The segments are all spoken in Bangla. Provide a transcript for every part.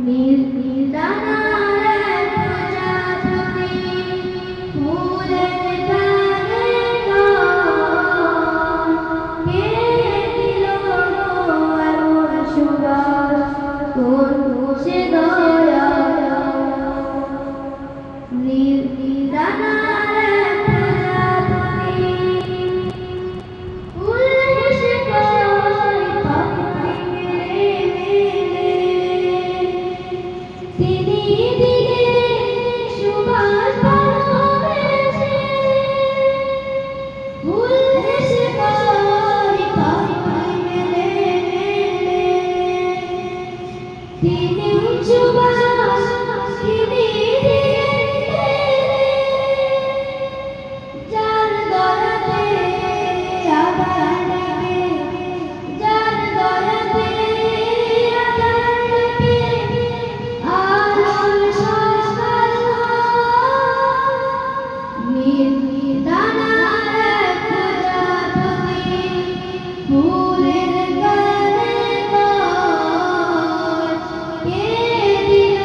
নীল নীল দানার প্রজাপতি ফুলের ডালে কে দিল এমন সুবাস কোন সে দয়া নীল নীল দানার প্রজাপতি ফুল হেসে কয় পাখি মেলে তিনি দিলে সুবাস ভালোবেসে ফুল হেসে কয় পাখি মেলে তিনি সুবাস তিনি যার দয়াতে আবার ডাকে যার দয়াতে আবার ডাকে আলোর সংস্কার নীল নীল দানার প্রজাপতি ফুলের গানে গায় কে দিল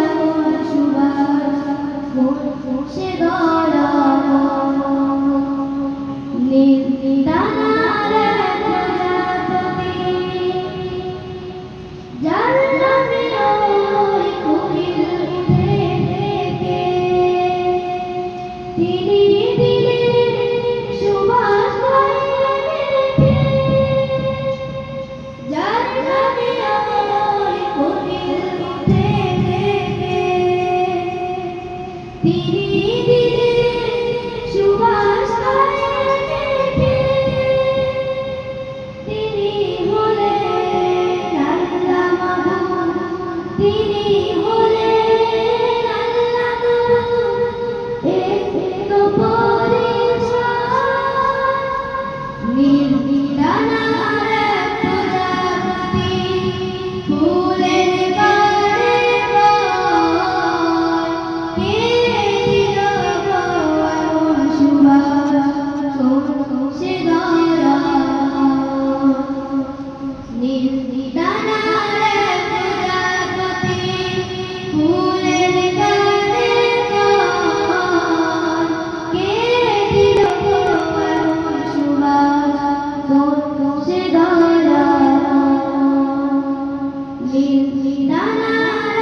এমন সুবাস কোন সে দয়া নীল নীল দানার প্রজাপতি যার নামে ওই কোকিল উঠে ডেকে তিনি দিলেন সুবাস ভরে যার নামে ওই কোকিল উঠে ডেকে তিনি দিলেন সুবাস ভরে তিনি হলেন আল্লাহ মাহমুদ তিনি হলেন আল্লাহ মাহমুদ এক পরিচয় নীল নীল দানার প্রজাপতি ফুলের গানে গায় কে দিল এমন সুবাস কোন সে দয়া নীল নীল দানার প্রজাপতি ফুলের গানে গায় কে দিল এমন সুবাস কোন সে দয়া নীল নীল দানার